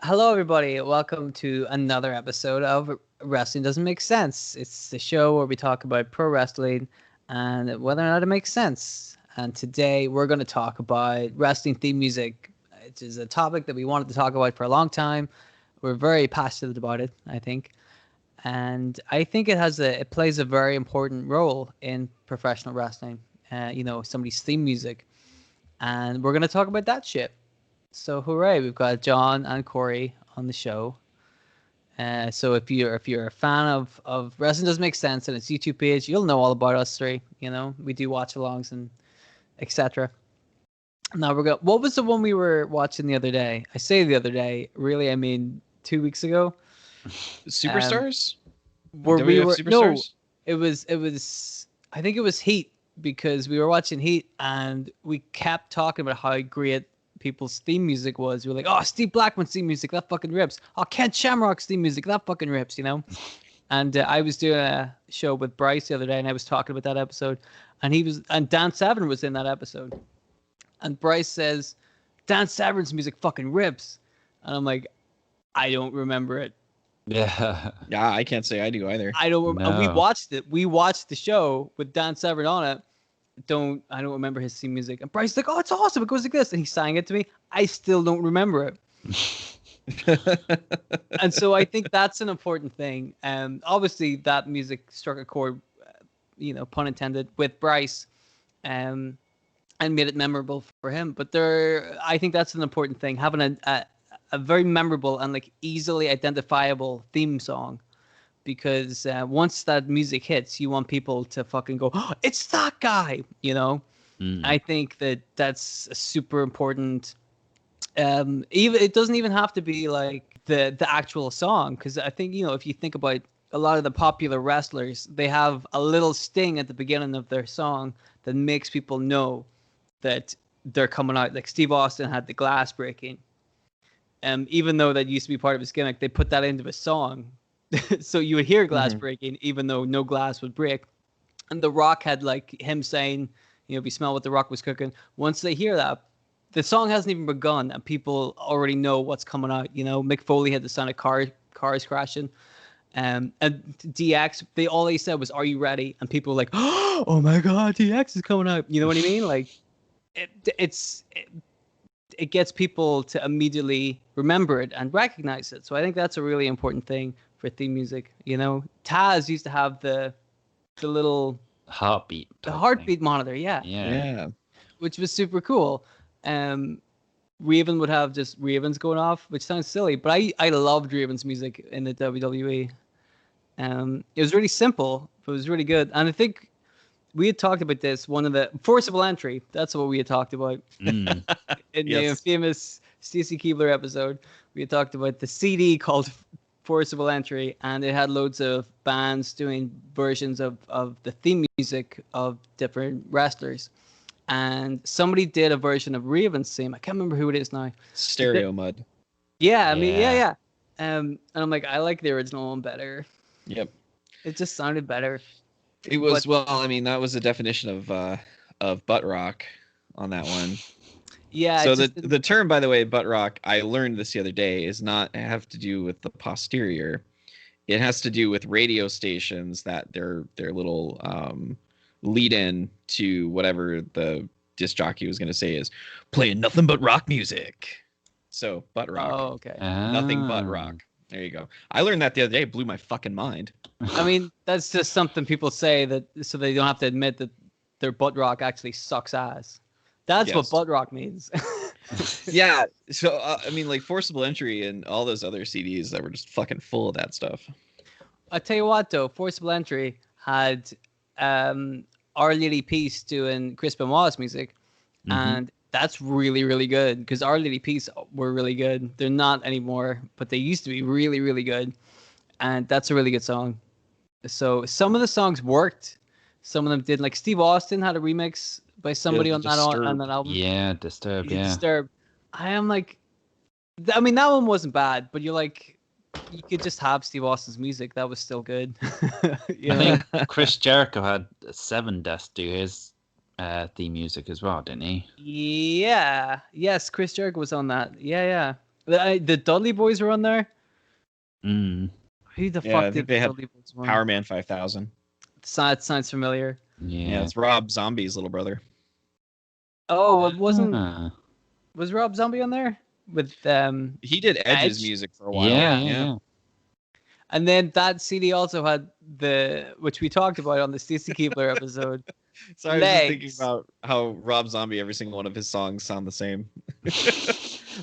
Hello, everybody. Welcome to another episode of Wrestling Doesn't Make Sense. It's the show where we talk about pro wrestling and whether or not it makes sense. And today we're going to talk about wrestling theme music. It is a topic that we wanted to talk about for a long time. We're very passionate about it, I think. And I think it plays a very important role in professional wrestling. Somebody's theme music. And we're going to talk about that shit. So hooray, we've got John and Corey on the show. So if you're a fan of Wrestling Doesn't Make Sense and its YouTube page, you'll know all about us three. You know, we do watch-alongs and etc. Now what was the one we were watching the other day? I say the other day, really, I mean 2 weeks ago. Superstars? Where we were Superstars? No, it was I think it was Heat, because we were watching Heat and we kept talking about how great people's theme music was. We were like, oh, Steve Blackman's theme music, that fucking rips. Oh, Kent Shamrock's theme music, that fucking rips, you know? And I was doing a show with Bryce the other day and I was talking about that episode, and Dan Severn was in that episode. And Bryce says, Dan Severn's music fucking rips. And I'm like, I don't remember it. Yeah, I can't say I do either. I don't. No. We watched it. We watched the show with Dan Severn on it. I don't remember his theme music. And Bryce's like, oh, it's awesome. It goes like this. And he sang it to me. I still don't remember it. And so I think that's an important thing. Obviously that music struck a chord, pun intended, with Bryce, and made it memorable for him. But I think that's an important thing, having a very memorable and like easily identifiable theme song. Because once that music hits, you want people to fucking go, oh, it's that guy, you know? I think that's a super important. It doesn't even have to be like the actual song. Because I think, if you think about a lot of the popular wrestlers, they have a little sting at the beginning of their song that makes people know that they're coming out. Like Steve Austin had the glass breaking. Even though that used to be part of his gimmick, they put that into a song. So you would hear glass breaking, even though no glass would break. And The Rock had like him saying, we smell what The Rock was cooking. Once they hear that, the song hasn't even begun and people already know what's coming out. Mick Foley had the sound of cars crashing. And DX, all they said was, are you ready? And people were like, oh my God, DX is coming out. You know what I mean? Like it gets people to immediately remember it and recognize it. So I think that's a really important thing for theme music. Taz used to have the little heartbeat monitor, yeah, which was super cool. Raven would have just Ravens going off, which sounds silly, but I loved Raven's music in the WWE. It was really simple, but it was really good. And I think we had talked about this, one of the Forcible Entry. That's what we had talked about in the famous Stacy Keibler episode. We had talked about the CD called Forcible Entry, and it had loads of bands doing versions of the theme music of different wrestlers. And somebody did a version of Raven's theme. I can't remember who it is now. Stereo Mud. Yeah, I mean, yeah. And I'm like, I like the original one better. Yep. It just sounded better. It was, that was the definition of butt rock on that one. Yeah. So the term, by the way, butt rock, I learned this the other day, is not have to do with the posterior. It has to do with radio stations that their little lead in to whatever the disc jockey was going to say is playing nothing but rock music. So butt rock. Oh, okay. Nothing but rock. There you go. I learned that the other day. It blew my fucking mind. I mean, that's just something people say so they don't have to admit that their butt rock actually sucks ass. That's what butt rock means. Yeah. So, I mean, like Forcible Entry and all those other CDs that were just fucking full of that stuff. I tell you what, though, Forcible Entry had Our Lady Peace doing Chris Benoit's music. And that's really, really good, because Our Lady Peace were really good. They're not anymore, but they used to be really, really good. And that's a really good song. So some of the songs worked. Some of them did. Like Steve Austin had a remix by somebody on that album. Yeah, Disturbed. Disturbed. I am like, I mean, that one wasn't bad, but you're like, you could just have Steve Austin's music. That was still good. I think Chris Jericho had Seven Death do his theme music as well, didn't he? Yeah. Yes, Chris Jericho was on that. Yeah. The Dudley Boys were on there. Mm. Who the Yeah, fuck I did think the they had Dudley Boys won? Power Man 5000. Sounds familiar. Yeah, Yeah. it's Rob Zombie's little brother. Oh, it wasn't. Ah. Was Rob Zombie on there with He did Edge's Edge? music for a while. Yeah. And then that CD also had which we talked about on the Stacy Keebler episode. So I was just thinking Legs. about how Rob Zombie, every single one of his songs sound the same.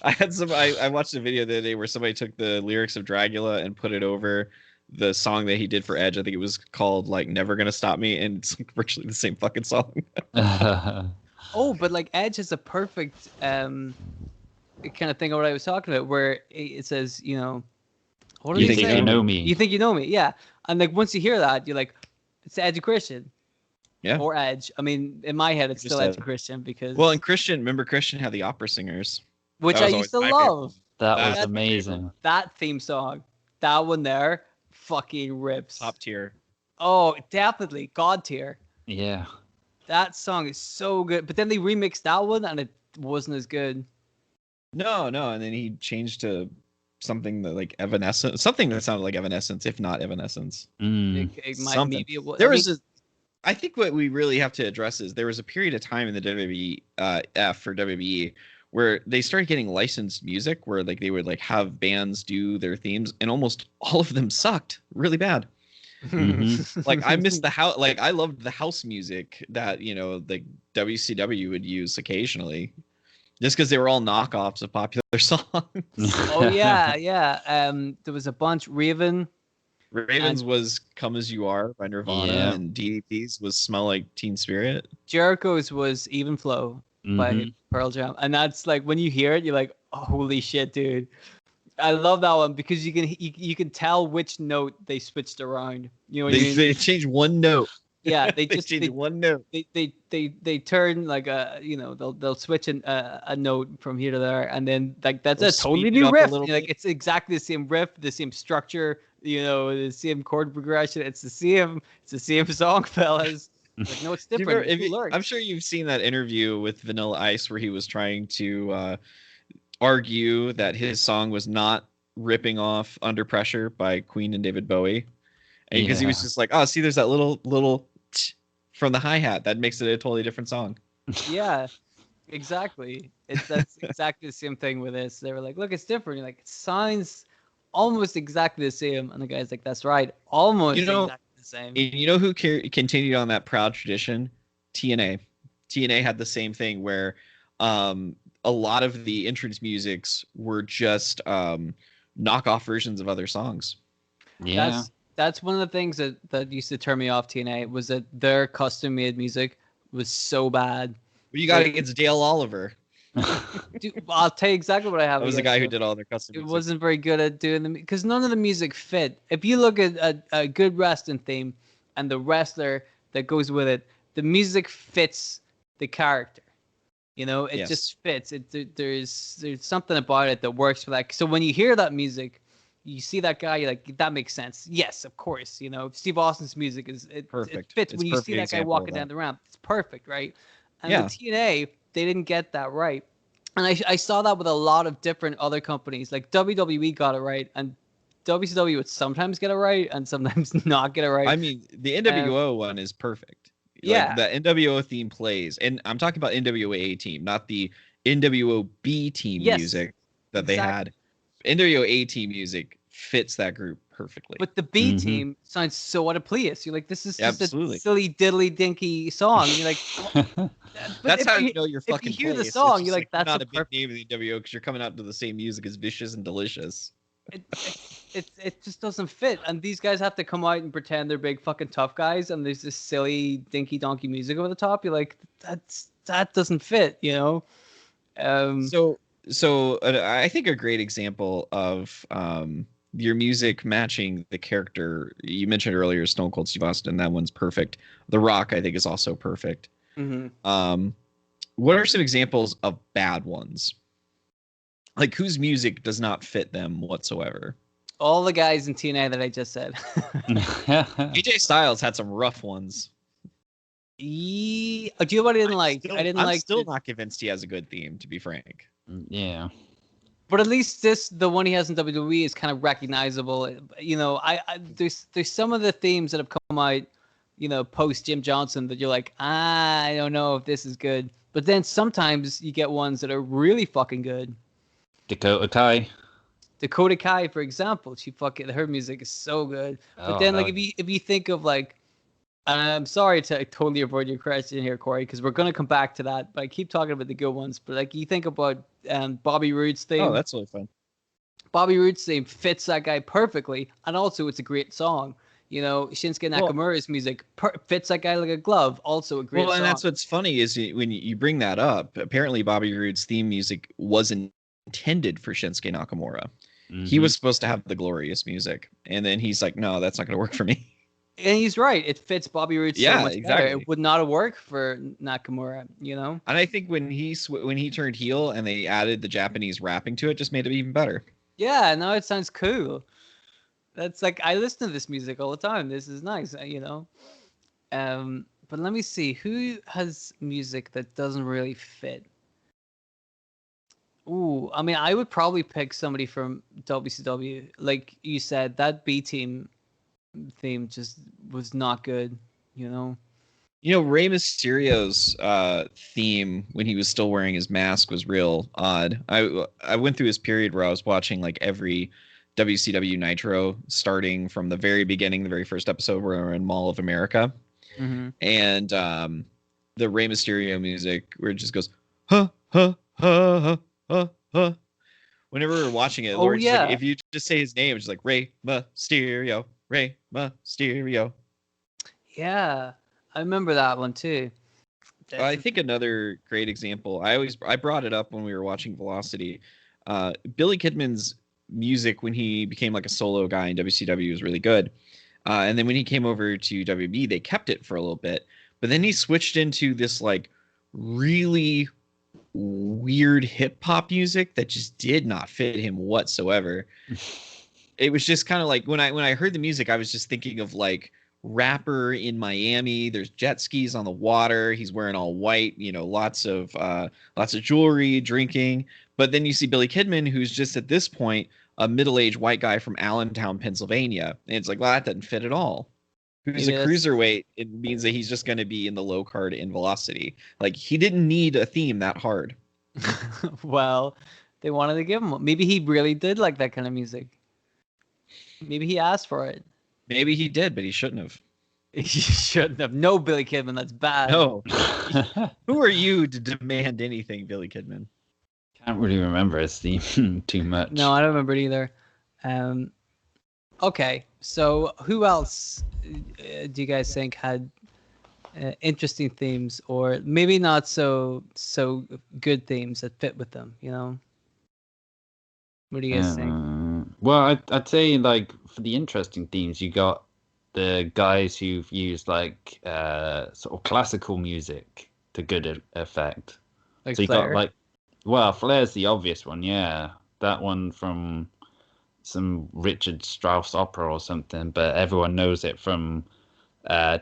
I watched a video the other day where somebody took the lyrics of Dragula and put it over the song that he did for Edge. I think it was called like Never Gonna Stop Me, and it's like virtually the same fucking song. Oh, but like Edge is a perfect kind of thing of what I was talking about, where it says, what You did think it say? you know me? You think you know me? Yeah. And like once you hear that, you're like, it's Edge Christian. Yeah. Or Edge. I mean, in my head, it's Just still Edge Edge. Christian because. Well, and remember Christian had the opera singers, which that I was used to always my favorite. love. That That's was my favorite amazing. one. That theme song, that one there, fucking rips. Top tier. Oh, definitely God tier. Yeah. That song is so good. But then they remixed that one, and it wasn't as good. No, and then he changed to something that like Evanescence, something that sounded like Evanescence, if not Evanescence. Mm. Something. Maybe it was. There was I think what we really have to address is there was a period of time in the WWE F or WWE where they started getting licensed music, where like they would like have bands do their themes, and almost all of them sucked really bad. Like I missed the house. Like I loved the house music that the WCW would use occasionally, just because they were all knockoffs of popular songs. Oh yeah. There was a bunch. Ravens was "Come as You Are" by Nirvana, Yeah. and DDP's was "Smell Like Teen Spirit." Jericho's was Even Flow by Mhm. Pearl Jam, and that's like when you hear it, you're like, oh, holy shit, dude. I love that one because you can tell which note they switched around. You know what I mean? They changed one note. Yeah, they They just changed one note. they turn like they'll switch a note from here to there, and then like that's They'll a totally speed it new up a riff. little Like bit. it's exactly the same riff, the same structure, the same chord progression. It's the same song, fellas. Like, no, it's Do you different. remember- You learn. I'm sure you've seen that interview with Vanilla Ice where he was trying to argue that his song was not ripping off "Under Pressure" by Queen and David Bowie, and because he was Yeah. just like, oh, see, there's that little from the hi-hat that makes it a totally different song. Yeah, exactly. That's exactly the same thing with this. They were like, look, it's different. You're like, it sounds almost exactly the same, and the guy's like, that's right, almost exactly the same. And you know who continued on that proud tradition? TNA. TNA had the same thing where a lot of the entrance musics were just knockoff versions of other songs. Yeah. That's one of the things that used to turn me off TNA was that their custom made music was so bad. What you got against Dale Oliver? Dude, I'll tell you exactly what I have. That was the against guy who them. did all their custom It music. wasn't very good at doing them because none of the music fit. If you look at a good wrestling theme and the wrestler that goes with it, the music fits the character. It Yes. just fits. There's something about it that works for that. So when you hear that music, you see that guy, you're like, that makes sense. Yes, of course. Steve Austin's music it Perfect. fits. It's When you see perfect that guy example walking of down that. the ramp, it's perfect, right? And Yeah. with TNA, they didn't get that right. And I saw that with a lot of different other companies. Like WWE got it right, and WCW would sometimes get it right and sometimes not get it right. I mean, the NWO one is perfect. Yeah. Like, the NWO theme plays, and I'm talking about NWA team, not the NWO B team Yes, music that they had. NWA team music fits that group perfectly. But the B Mhm. team sounds so out of place. You're like, this is just Absolutely. a silly diddly dinky song. And you're like, but That's if how you know your if you fucking hear the place. It's song, just you're like, that's not a a big name in the NWO because you're coming out to the same music as Vicious and Delicious. it just doesn't fit. And these guys have to come out and pretend they're big fucking tough guys, and there's this silly dinky donkey music over the top. You're like, that doesn't fit, So I think a great example of your music matching the character you mentioned earlier, Stone Cold Steve Austin. That one's perfect. The Rock, I think, is also perfect. Mm-hmm. What are some examples of bad ones? Like whose music does not fit them whatsoever? All the guys in TNA that I just said. AJ Styles had some rough ones. Do you know what I didn't like? I didn't I'm like. still not convinced he has a good theme, to be frank. Yeah. But at least the one he has in WWE is kind of recognizable. You know, there's some of the themes that have come out, you know, post Jim Johnson that you're like, I don't know if this is good. But then sometimes you get ones that are really fucking good. Dakota Kai. Dakota Kai, for example, her music is so good. But then like if you think of like, I'm sorry to totally avoid your question here, Corey, because we're gonna come back to that. But I keep talking about the good ones. But like you think about Bobby Roode's theme. Oh, that's really fun. Bobby Roode's theme fits that guy perfectly, and also it's a great song. You know, Shinsuke Nakamura's music fits that guy like a glove. Also a great song. And that's what's funny is when you bring that up. Apparently, Bobby Roode's theme music wasn't intended for Shinsuke Nakamura. Mm-hmm. He was supposed to have the glorious music, and then he's like, "No, that's not going to work for me." And he's right. It fits Bobby Roode so much better. It would not have worked for Nakamura, you know? And I think when he turned heel and they added the Japanese rapping to it, just made it even better. Yeah, now it sounds cool. That's like, I listen to this music all the time. This is nice, you know? But let me see. Who has music that doesn't really fit? Ooh, I mean, I would probably pick somebody from WCW. Like you said, that B-Team theme just was not good, you know. Rey Mysterio's theme when he was still wearing his mask was real odd. I went through this period where I was watching like every WCW Nitro, starting from the very beginning, the very first episode where we were in Mall of America, and the Rey Mysterio music where it just goes huh huh huh huh huh huh. Whenever we were watching it, Lord, like, if you just say his name, it's just like Rey Mysterio. Rey Mysterio. Yeah, I remember that one too. I think another great example. I brought it up when we were watching Velocity. Billy Kidman's music when he became like a solo guy in WCW was really good, and then when he came over to WB, they kept it for a little bit, but then he switched into this like really weird hip hop music that just did not fit him whatsoever. It was just kind of like when I heard the music, I was just thinking of like rapper in Miami. There's jet skis on the water. He's wearing all white, lots of jewelry, drinking. But then you see Billy Kidman, who's just at this point a middle-aged white guy from Allentown, Pennsylvania, and it's like, well, that doesn't fit at all. Who's a cruiserweight? It means that he's just going to be in the low card in Velocity. Like he didn't need a theme that hard. Well, they wanted to give him. Maybe he really did like that kind of music. Maybe he asked for it. Maybe he did, but he shouldn't have. He shouldn't have. No, Billy Kidman, that's bad. No. Who are you to demand anything, Billy Kidman? Can't really remember his theme too much. No, I don't remember it either. Okay, so who else do you guys think had interesting themes, or maybe not so good themes that fit with them? What do you guys think? Well, I'd say like for the interesting themes, you got the guys who've used like sort of classical music to good effect. Like so you Flair? got like, Flair's the obvious one, yeah. That one from some Richard Strauss opera or something, but everyone knows it from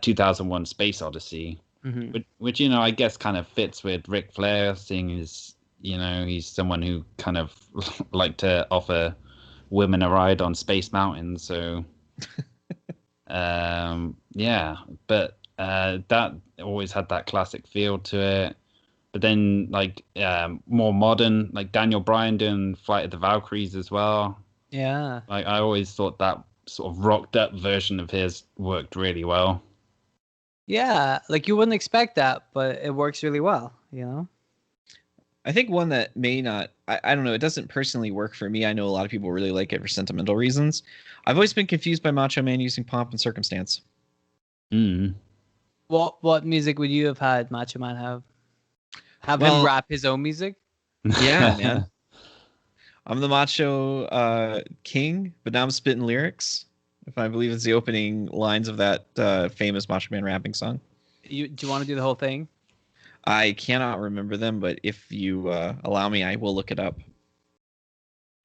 2001 Space Odyssey, which I guess kind of fits with Ric Flair, seeing as he's someone who kind of like to offer women a ride on Space Mountain, so yeah, but that always had that classic feel to it. But then like more modern, like Daniel Bryan doing Flight of the Valkyries as well. Yeah, like I always thought that sort of rocked up version of his worked really well. Yeah, like you wouldn't expect that, but it works really well, I think one that may not, I don't know, it doesn't personally work for me. I know a lot of people really like it for sentimental reasons. I've always been confused by Macho Man using pomp and circumstance. What music would you have had Macho Man have? Him rap his own music? Yeah, man. I'm the Macho King, but now I'm spitting lyrics. If I believe it's the opening lines of that famous Macho Man rapping song. Do you want to do the whole thing? I cannot remember them, but if you allow me, I will look it up.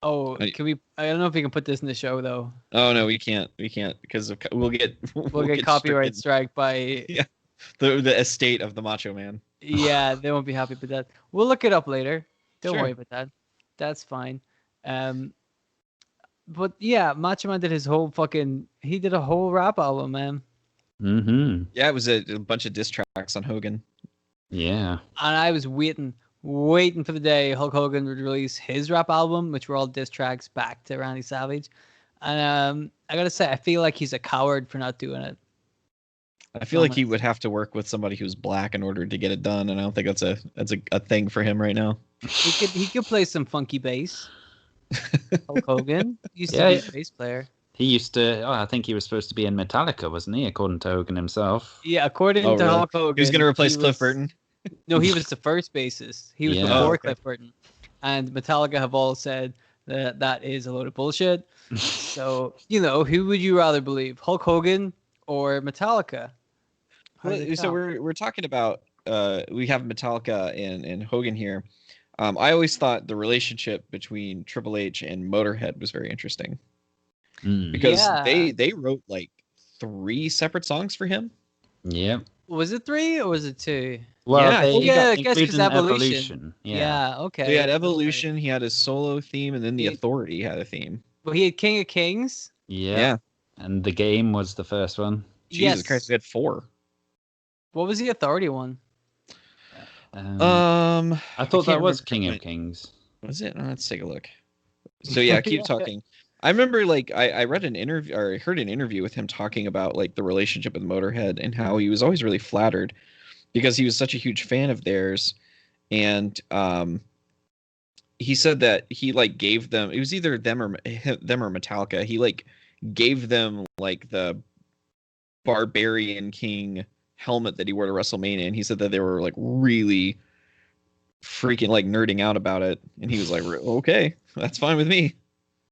Oh, can we? I don't know if we can put this in the show though. Oh no, we can't. We can't because we'll get copyright strike by the estate of the Macho Man. Yeah, they won't be happy with that. We'll look it up later. Don't Sure. worry about that. That's fine. Um, but yeah, Macho Man did his whole fucking. He did a whole rap album, man. Mm-hmm. Yeah, it was a bunch of diss tracks on Hogan. Yeah. And I was waiting for the day Hulk Hogan would release his rap album, which were all diss tracks back to Randy Savage. And I gotta say, I feel like he's a coward for not doing it. I feel like he would have to work with somebody who's black in order to get it done, and I don't think that's a thing for him right now. He could play some funky bass. Hulk Hogan used to be a bass player. He used to. Oh, I think he was supposed to be in Metallica, wasn't he? According to Hogan himself. Yeah, according to really? Hulk Hogan, he was going to replace Cliff Burton. No, he was the first bassist. He was before Cliff Burton, and Metallica have all said that is a load of bullshit. So who would you rather believe, Hulk Hogan or Metallica? So we're talking about we have Metallica and Hogan here. I always thought the relationship between Triple H and Motorhead was very interesting because they wrote like 3 separate songs for him. Yeah. Was it 3 or was it 2? Well, I guess because Evolution. Yeah. Okay. So he had Evolution. He had his solo theme, and then the Authority had a theme. Well, he had King of Kings. Yeah. And The Game was the first one. Jesus Christ, we had 4. What was the Authority one? I thought that was King of Kings. Was it? Let's take a look. So yeah, keep talking. I remember like I read an interview or I heard an interview with him talking about like the relationship with Motorhead and how he was always really flattered because he was such a huge fan of theirs, and he said that he like gave them, it was either them or Metallica. He like gave them like the Barbarian King helmet that he wore to WrestleMania, and he said that they were like really freaking like nerding out about it, and he was like, okay, that's fine with me.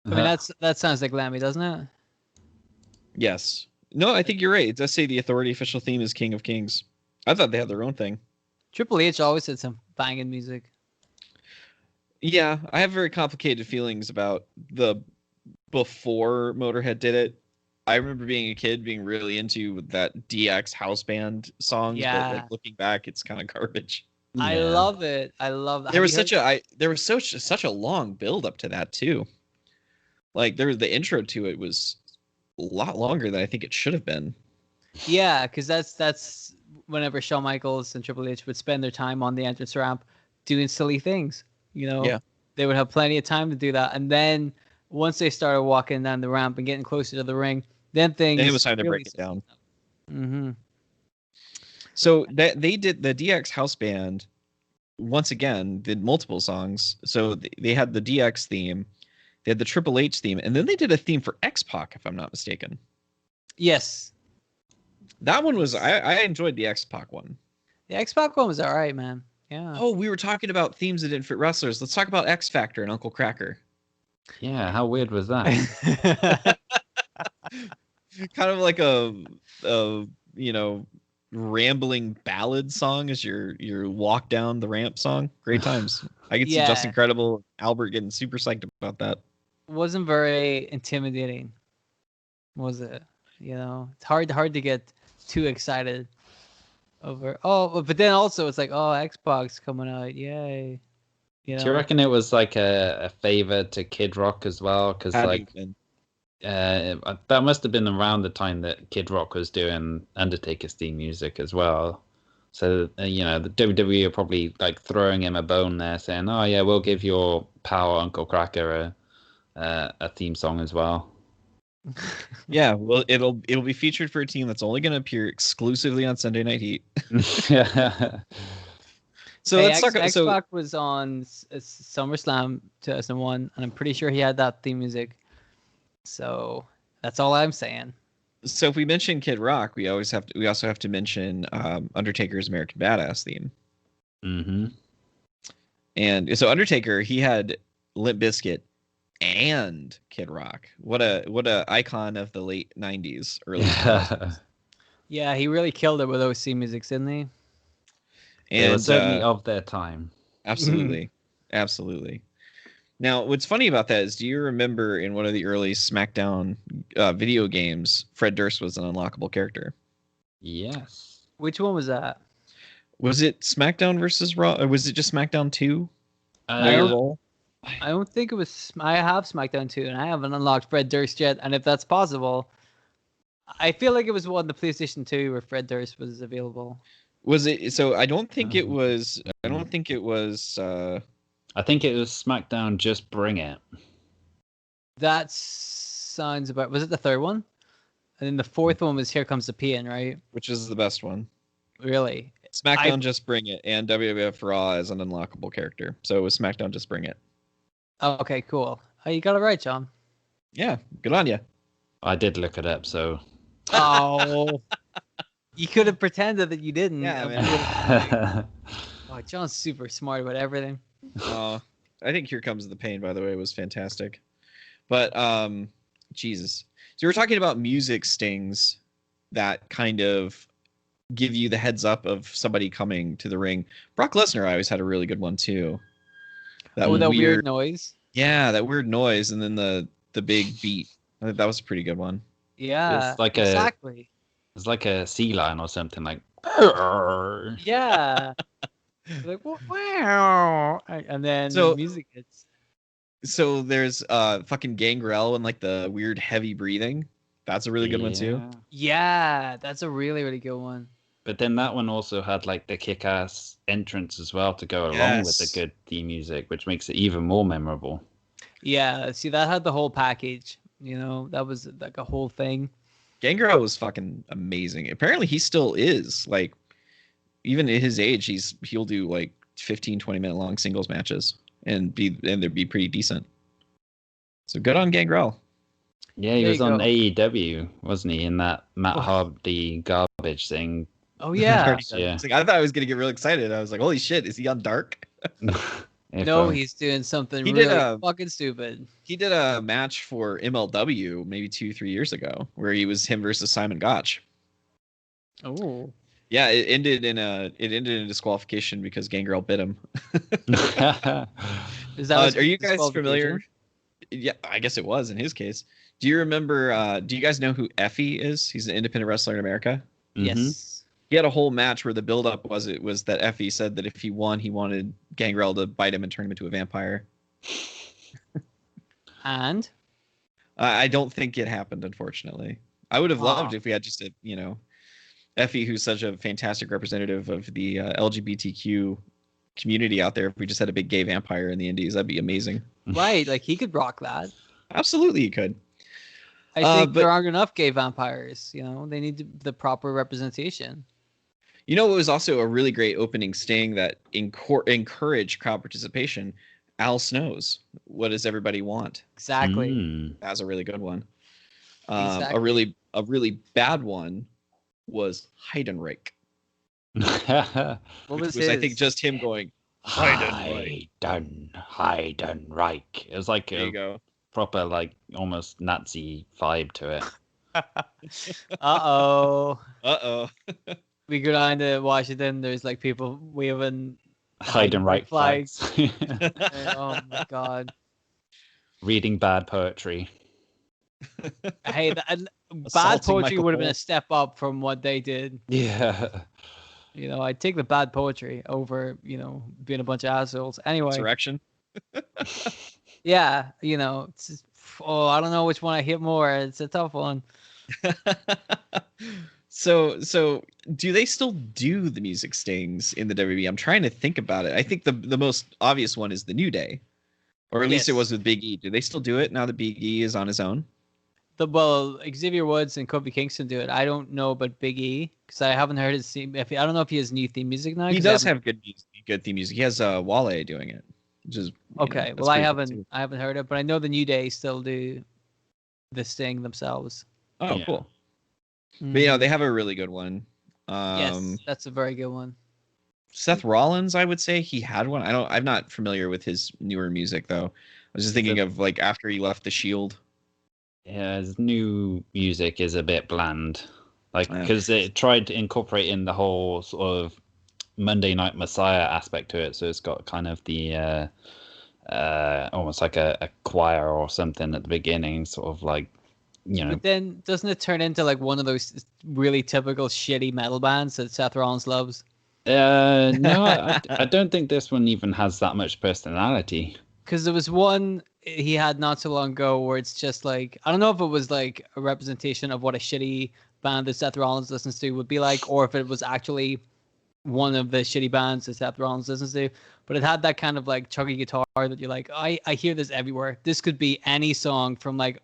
I mean, that sounds like Lammy, doesn't it? Yes. No, I think you're right. It does say the Authority official theme is King of Kings. I thought they had their own thing. Triple H always had some banging music. Yeah, I have very complicated feelings about the before Motorhead did it. I remember being a kid being really into that DX house band songs, but like looking back, it's kind of garbage. Yeah. I love it. I love that. There was such a long build up to that too. Like the intro to it was a lot longer than I think it should have been. Yeah, because that's whenever Shawn Michaels and Triple H would spend their time on the entrance ramp doing silly things. They would have plenty of time to do that, and then once they started walking down the ramp and getting closer to the ring, then things. Then it was time to break it down. Mm-hmm. So they did the DX house band. Once again, did multiple songs. So they had the DX theme. They had the Triple H theme, and then they did a theme for X-Pac, if I'm not mistaken. Yes. That one was, I enjoyed the X-Pac one. The X-Pac one was all right, man. Yeah. Oh, we were talking about themes that didn't fit wrestlers. Let's talk about X Factor and Uncle Kracker. Yeah, how weird was that? Kind of like a rambling ballad song as your walk down the ramp song. Great times. I could see Justin Credible, Albert getting super psyched about that. Wasn't very intimidating, was it? It's hard to get too excited over. Oh, but then also it's like, oh, Xbox coming out, yay! Do you reckon it was like a favor to Kid Rock as well? Because like, that must have been around the time that Kid Rock was doing Undertaker's theme music as well. So the WWE are probably like throwing him a bone there, saying, "Oh yeah, we'll give your Power Uncle Kracker a theme song as well." Yeah, well, it'll be featured for a team that's only going to appear exclusively on Sunday Night Heat. So let's talk. X-Pac was on SummerSlam 2001, and I'm pretty sure he had that theme music. So that's all I'm saying. So if we mention Kid Rock, we also have to mention Undertaker's American Badass theme. Mm-hmm. And so Undertaker, he had Limp Bizkit and Kid Rock. What a icon of the late 90s, early 2000s. Yeah, he really killed it with those theme musics, didn't he? And it was certainly of their time. Absolutely. Absolutely. Now, what's funny about that is, do you remember in one of the early SmackDown video games, Fred Durst was an unlockable character? Yes. Which one was that? Was it SmackDown versus Raw, or was it just SmackDown 2? I I don't think it was. I have SmackDown 2, and I haven't unlocked Fred Durst yet. And if that's possible, I feel like it was on the PlayStation 2 where Fred Durst was available. Was it? So I don't think it was. I don't think it was. I think it was SmackDown Just Bring It. That sounds about. Was it the third one? And then the fourth one was Here Comes the Pain, right? Which is the best one? Really? SmackDown Just Bring It and WWF Raw as an unlockable character. So it was SmackDown Just Bring It. Oh, okay, cool. Oh, you got it right, John. Yeah, good on you. I did look it up, so. Oh, you could have pretended that you didn't. Yeah, man. Oh, John's super smart about everything. I think Here Comes the Pain, by the way, was fantastic. But Jesus. So we're talking about music stings that kind of give you the heads up of somebody coming to the ring. Brock Lesnar always had a really good one too. That weird noise. Yeah, that weird noise, and then the big beat. I think that was a pretty good one. Yeah, it's like exactly. It's like a sea lion or something like. Yeah. Like wow, and then the music hits. So there's fucking Gangrel and like the weird heavy breathing. That's a really good one too. Yeah, that's a really, really good one. But then that one also had like the kick-ass entrance as well to go along with the good theme music, which makes it even more memorable. Yeah, see, that had the whole package. You know, that was like a whole thing. Gangrel was fucking amazing. Apparently he still is. Like, even at his age, he'll do like 15, 20-minute long singles matches and they'd be pretty decent. So good on Gangrel. Yeah, he was on AEW, wasn't he, in that Matt Hardy garbage thing? Oh yeah. Yeah. Like, I thought I was gonna get real excited. I was like, holy shit, is he on Dark? No, he's doing something really fucking stupid. He did a match for MLW maybe 2-3 years ago where he was him versus Simon Gotch. Oh. Yeah, it ended in disqualification because Gangrel bit him. Is that are you guys familiar? Yeah, I guess it was in his case. Do you remember? Do you guys know who Effie is? He's an independent wrestler in America. Yes. Mm-hmm. He had a whole match where the buildup was that Effie said that if he won, he wanted Gangrel to bite him and turn him into a vampire. And I don't think it happened, unfortunately. I would have loved if we had just Effie, who's such a fantastic representative of the LGBTQ community out there. If we just had a big gay vampire in the Indies, that'd be amazing. Right, like he could rock that. Absolutely, he could. I think there aren't enough gay vampires. You know, they need the proper representation. You know, it was also a really great opening sting that encouraged crowd participation. Al Snow's "What Does Everybody Want?" Exactly. That was a really good one. Exactly. A really bad one was Heidenreich. What was his? I think just him going Heidenreich. It was like there you go. Proper like almost Nazi vibe to it. Uh-oh. We go down to Washington, there's like people waving Heidenreich flags. Oh my god. Reading bad poetry. Hey, bad poetry would have been a step up from what they did. Yeah. You know, I'd take the bad poetry over, you know, being a bunch of assholes. Anyway. Insurrection. Yeah, you know, I don't know which one I hit more. It's a tough one. So do they still do the music stings in the WWE? I'm trying to think about it. I think the most obvious one is the New Day, or at least it was with Big E. Do they still do it now that Big E is on his own? Xavier Woods and Kofi Kingston do it. I don't know about Big E because I haven't heard his theme. I don't know if he has new theme music now. He does have good theme music. He has Wale doing it, which is okay. Well, I haven't heard it, but I know the New Day still do the sting themselves. Oh, yeah. Cool. But you know, they have a really good one. Yes, that's a very good one. Seth Rollins, I would say he had one. I'm not familiar with his newer music though. I was just thinking of like after he left the Shield. Yeah, his new music is a bit bland, like because it tried to incorporate in the whole sort of Monday Night Messiah aspect to it. So it's got kind of the almost like a choir or something at the beginning, sort of like. You know. But then doesn't it turn into like one of those really typical shitty metal bands that Seth Rollins loves? No, I don't think this one even has that much personality. Because there was one he had not so long ago where it's just like, I don't know if it was like a representation of what a shitty band that Seth Rollins listens to would be like, or if it was actually one of the shitty bands that Seth Rollins listens to. But it had that kind of like chuggy guitar that you're like, I hear this everywhere. This could be any song from like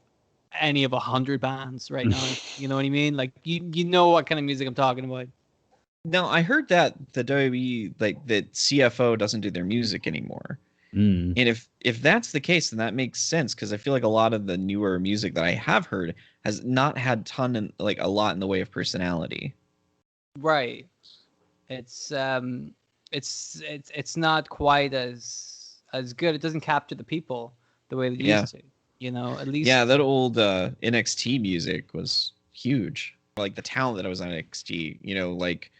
any of 100 bands right now. You know what I mean? Like you know what kind of music I'm talking about. No, I heard that the WWE, like that CFO doesn't do their music anymore. Mm. And if that's the case, then that makes sense, because I feel like a lot of the newer music that I have heard has not had a lot in the way of personality. Right. It's not quite as good. It doesn't capture the people the way they used to. You know, at least. Yeah, that old NXT music was huge. Like the talent that was on NXT, you know, like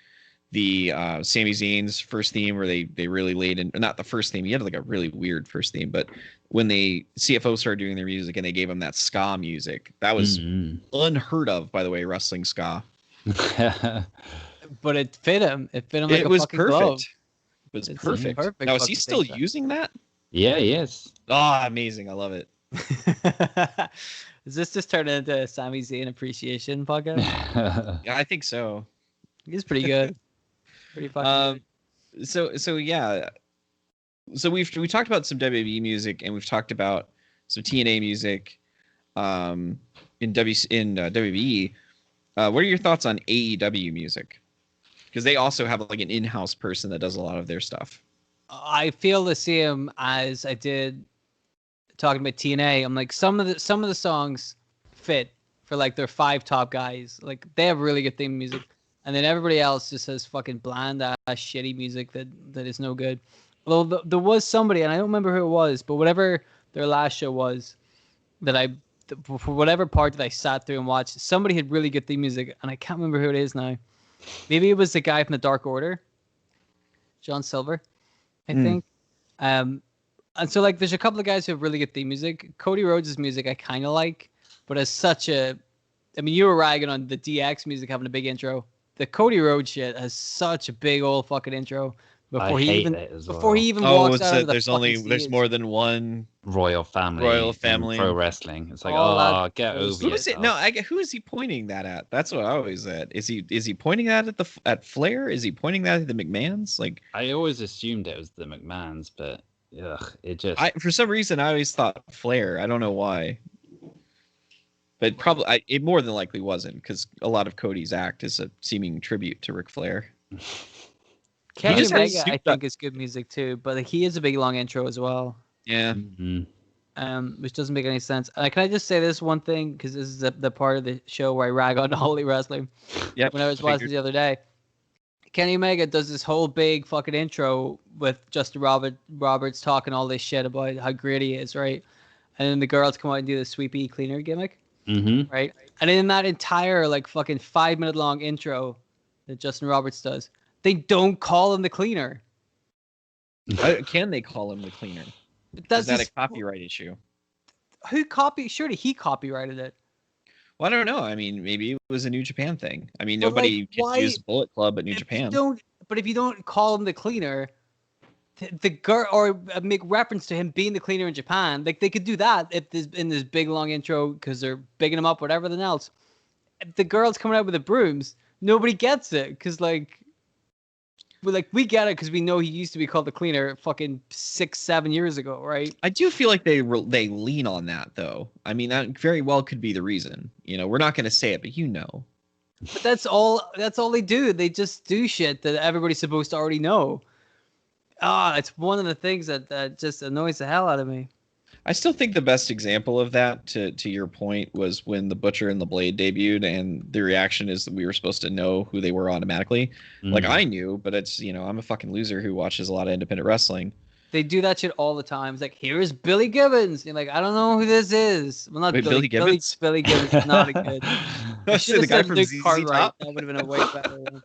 the Sami Zayn's first theme, where they really laid in, not the first theme, he had like a really weird first theme, but when they CFO started doing their music and they gave him that ska music, that was unheard of, by the way, wrestling ska. But it fit him. It fit him like it a was fucking perfect. glove. It was It's perfect. perfect Now, is he fucking still thing, using that? Yeah, he is. Oh, amazing. I love it. Is this just turned into a Sami Zayn appreciation podcast? Yeah, I think so. He's pretty good. Pretty fucking good. So yeah. So we talked about some WWE music, and we've talked about some TNA music in WWE. What are your thoughts on AEW music? Because they also have like an in-house person that does a lot of their stuff. I feel the same as I did talking about TNA. I'm like, some of the songs fit for like their 5 top guys. Like they have really good theme music, and then everybody else just has fucking bland ass shitty music that is no good. Although there was somebody, and I don't remember who it was, but whatever their last show was, that for whatever part that I sat through and watched, somebody had really good theme music, and I can't remember who it is now. Maybe it was the guy from the Dark Order, John Silver, I think. And so like, there's a couple of guys who have really good theme music. Cody Rhodes' music I kind of like, but as such a, I mean, you were ragging on the DX music having a big intro. The Cody Rhodes shit has such a big old fucking intro. Before he even walks out of the there's more than one royal family in pro wrestling. It's like, get over who is it? No, who is he pointing that at? That's what I always said. Is he pointing that at Flair? Is he pointing that at the McMahons? Like, I always assumed it was the McMahons, but it just for some reason I always thought Flair. I don't know why. But probably it more than likely wasn't, because a lot of Cody's act is a seeming tribute to Ric Flair. Kenny Omega, I think, is good music too, but he is a big long intro as well. Yeah. Which doesn't make any sense. Can I just say this one thing, because this is the part of the show where I rag on Holy Wrestling. Yeah. When I was watching the other day, Kenny Omega does this whole big fucking intro with Justin Roberts talking all this shit about how great he is, right? And then the girls come out and do the sweepy cleaner gimmick, right? And in that entire like fucking 5-minute long intro that Justin Roberts does, they don't call him the cleaner. Can they call him the cleaner? Is that a copyright issue? Surely he copyrighted it. Well, I don't know. I mean, maybe it was a New Japan thing. I mean, nobody can use Bullet Club at New Japan. But if you don't call him the cleaner, the girl, or make reference to him being the cleaner in Japan, like they could do that if there's in this big long intro because they're bigging him up, whatever. Than else, if the girl's coming out with the brooms, nobody gets it because we get it because we know he used to be called the cleaner fucking 6-7 years ago, right? I do feel like they lean on that though. I mean, that very well could be the reason. You know, we're not going to say it, but you know. But that's all they do. They just do shit that everybody's supposed to already know. It's one of the things that just annoys the hell out of me. I still think the best example of that, to your point, was when the Butcher and the Blade debuted, and the reaction is that we were supposed to know who they were automatically. Like, I knew, but it's, you know, I'm a fucking loser who watches a lot of independent wrestling. They do that shit all the time. It's like, here's Billy Gibbons. You're like, I don't know who this is. Well, not Billy Gibbons. Billy Gibbons is not a good. I should have said Luke Cartwright. That would have been a way better one.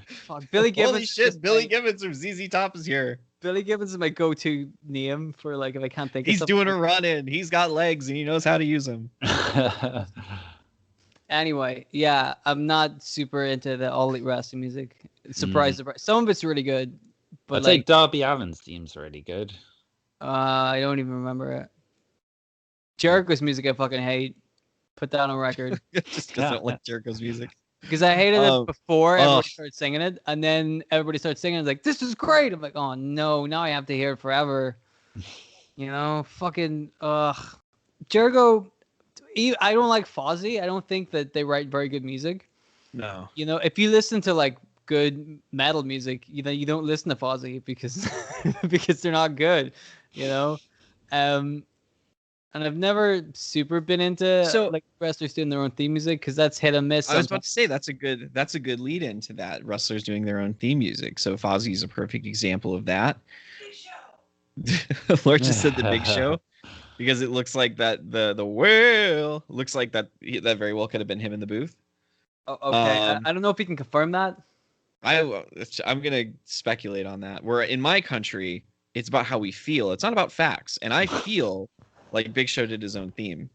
Fuck, Billy Gibbons. Holy shit, Billy Gibbons from ZZ Top is here. Billy Gibbons is my go-to name for like if I can't think of something. He's doing a run-in. He's got legs and he knows how to use them. Anyway, yeah, I'm not super into the All Elite Wrestling music. Surprise. Some of it's really good. But I'd say Darby Allin's theme's really good. I don't even remember it. Jericho's music I fucking hate. Put that on record. Just because I don't like Jericho's music. Because I hated it before everybody oh. started singing it, and then everybody started singing it. It's like, this is great. I'm like, oh no, now I have to hear it forever. You know, fucking Jericho. I don't like Fozzy. I don't think that they write very good music. No. You know, if you listen to like good metal music, you know, you don't listen to Fozzy because because they're not good. You know, and I've never super been into like wrestlers doing their own theme music because that's hit and miss. I was about to say that's a good lead into that, wrestlers doing their own theme music. So Fozzy is a perfect example of that. Big Show. Lord just said the Big Show because it looks like that the whale looks like that very well could have been him in the booth. Oh, okay, I don't know if you can confirm that. I'm gonna speculate on that. Where in my country, it's about how we feel. It's not about facts, and I feel like Big Show did his own theme.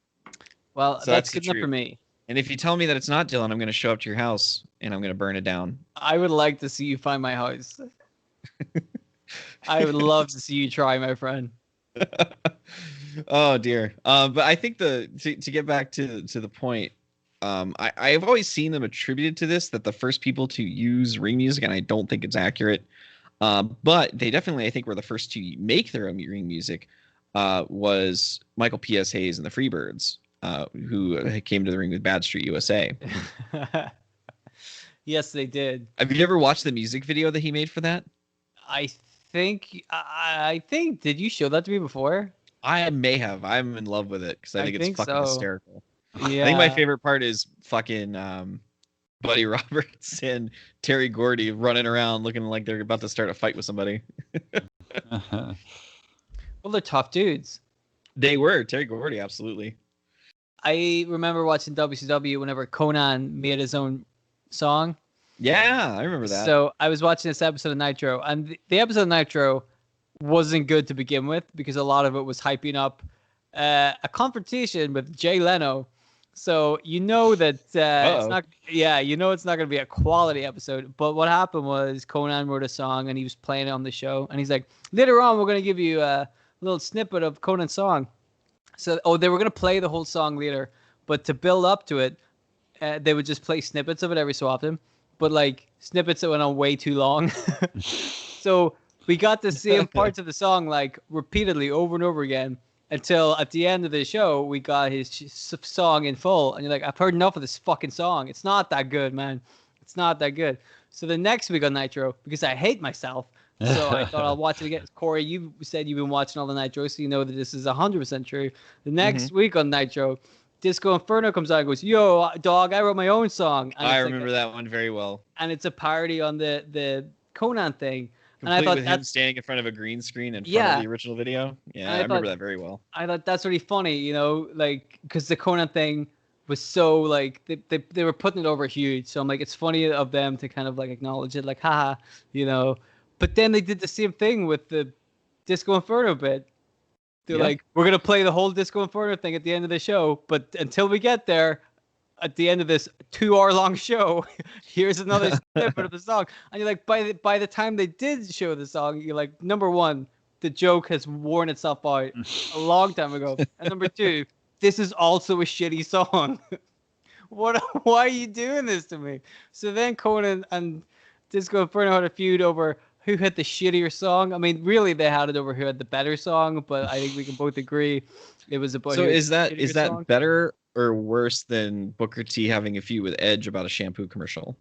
Well, so that's good enough for me. And if you tell me that it's not, Dylan, I'm going to show up to your house and I'm going to burn it down. I would like to see you find my house. I would love to see you try, my friend. Oh dear. But I think to get back to the point, I've always seen them attributed to this, that the first people to use ring music, and I don't think it's accurate. But they definitely, I think, were the first to make their own ring music. Was Michael P.S. Hayes and the Freebirds, who came to the ring with Bad Street USA. Yes, they did. Have you ever watched the music video that he made for that? I think. Did you show that to me before? I may have. I'm in love with it because I think it's fucking hysterical. Yeah. I think my favorite part is fucking Buddy Roberts and Terry Gordy running around looking like they're about to start a fight with somebody. Well, they're tough dudes. They were. Terry Gordy, absolutely. I remember watching WCW whenever Conan made his own song. Yeah, I remember that. So I was watching this episode of Nitro, and the episode of Nitro wasn't good to begin with because a lot of it was hyping up a confrontation with Jay Leno. So you know that it's not. Yeah, you know it's not going to be a quality episode. But what happened was Conan wrote a song and he was playing it on the show, and he's like, later on we're going to give you a little snippet of Conan's song. So they were going to play the whole song later, but to build up to it, they would just play snippets of it every so often. But like snippets that went on way too long. So we got the same parts of the song like repeatedly over and over again. Until at the end of the show, we got his song in full. And you're like, I've heard enough of this fucking song. It's not that good, man. It's not that good. So the next week on Nitro, because I hate myself, so I thought I'll watch it again. Corey, you said you've been watching all the Nitro, so you know that this is 100% true. The next week on Nitro, Disco Inferno comes out and goes, yo, dog, I wrote my own song. And I remember that one very well. And it's a parody on the Conan thing. And I thought with him standing in front of a green screen in front of the original video. Yeah, I remember that very well. I thought that's really funny, you know, like because the Conan thing was so like they were putting it over huge. So I'm like, it's funny of them to kind of like acknowledge it, like, haha, you know. But then they did the same thing with the Disco Inferno bit. They're like, we're gonna play the whole Disco Inferno thing at the end of the show, but until we get there, at the end of this 2-hour-long show, here's another snippet of the song. And you're like, by the time they did show the song, you're like, number one, the joke has worn itself out a long time ago. And number two, this is also a shitty song. Why are you doing this to me? So then Conan and Disco Inferno had a feud over who had the shittier song. I mean, really, they had it over who had the better song, but I think we can both agree it was about. So is that better or worse than Booker T having a feud with Edge about a shampoo commercial?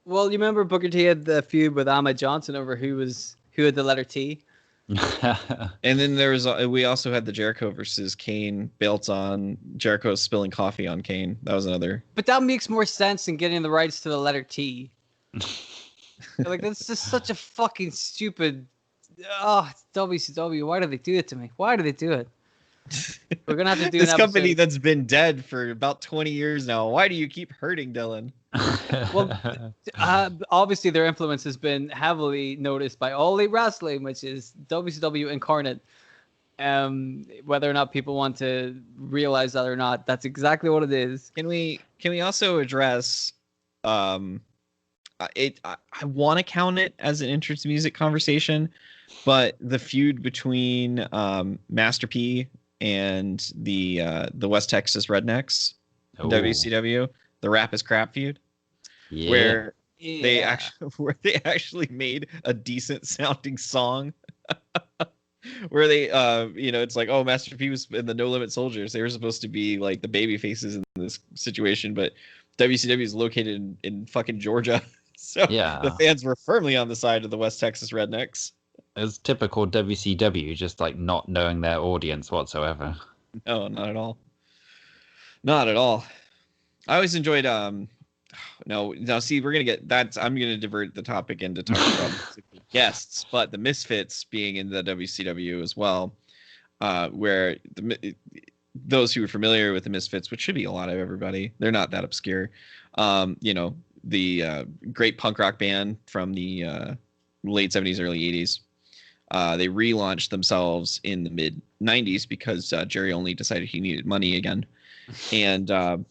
Well, you remember Booker T had the feud with Ahmed Johnson over who had the letter T. And then we also had the Jericho versus Kane belts on Jericho spilling coffee on Kane. That was another. But that makes more sense than getting the rights to the letter T. Like that's just such a fucking stupid. Oh, it's WCW. Why do they do it to me? Why do they do it? We're gonna have to do this company that's been dead for about 20 years now. Why do you keep hurting, Dylan? Well, obviously their influence has been heavily noticed by All Elite Wrestling, which is WCW incarnate. Whether or not people want to realize that or not, that's exactly what it is. Can we also address I want to count it as an entrance music conversation, but the feud between Master P and the West Texas Rednecks in WCW, the Rap is Crap feud, where they actually made a decent sounding song. Where they it's like, oh, Master P was in the No Limit Soldiers, they were supposed to be like the baby faces in this situation, but WCW is located in fucking Georgia. So the fans were firmly on the side of the West Texas Rednecks. It's typical WCW, just like not knowing their audience whatsoever. No, not at all. Not at all. I always enjoyed see, we're gonna get that. I'm gonna divert the topic into talking about guests, but the Misfits being in the WCW as well, where those who are familiar with the Misfits, which should be a lot of everybody, they're not that obscure. The great punk rock band from the late 70s, early 80s. They relaunched themselves in the mid 90s because Jerry Only decided he needed money again. And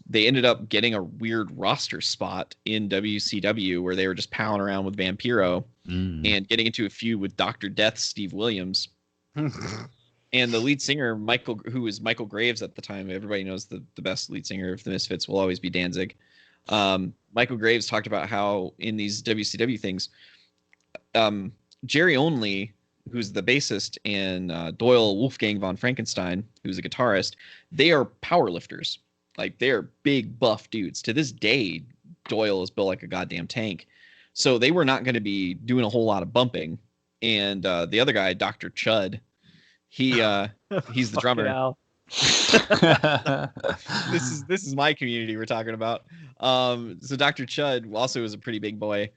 they ended up getting a weird roster spot in WCW where they were just palling around with Vampiro and getting into a feud with Dr. Death, Steve Williams. And the lead singer, who was Michael Graves at the time, everybody knows the best lead singer of the Misfits will always be Danzig. Michael Graves talked about how in these WCW things, Jerry Only, who's the bassist, and Doyle Wolfgang von Frankenstein, who's a guitarist, they are power lifters. Like, they're big, buff dudes. To this day, Doyle is built like a goddamn tank. So they were not going to be doing a whole lot of bumping. And the other guy, Dr. Chud, he's the drummer. This is my community we're talking about. So Dr. Chud also was a pretty big boy,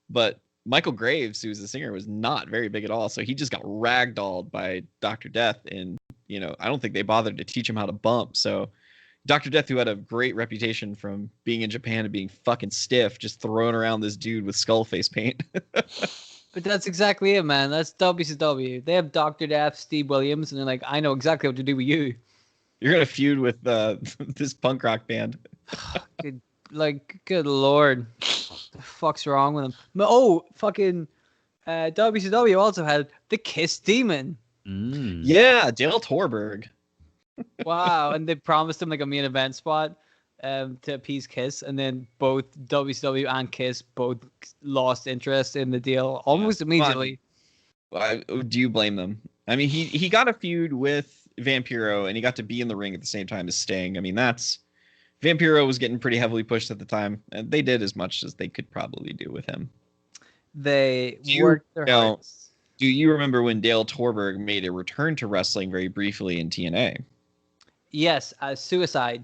but Michael Graves, who's the singer, was not very big at all. So he just got ragdolled by Dr. Death, and I don't think they bothered to teach him how to bump. So Dr. Death, who had a great reputation from being in Japan and being fucking stiff, just throwing around this dude with skull face paint. But that's exactly it, man. That's WCW. They have Dr. Death, Steve Williams, and they're like, I know exactly what to do with you. You're gonna feud with this punk rock band. Good lord, what the fuck's wrong with them? Oh, fucking WCW also had the Kiss Demon. Yeah, Dale Torberg. Wow, and they promised him like a main event spot to appease Kiss, and then both WCW and Kiss both lost interest in the deal almost immediately. Do you blame them? I mean, he got a feud with Vampiro, and he got to be in the ring at the same time as Sting. I mean, Vampiro was getting pretty heavily pushed at the time, and they did as much as they could probably do with him. They worked their hearts. Do you remember when Dale Torberg made a return to wrestling very briefly in TNA? Yes, Suicide.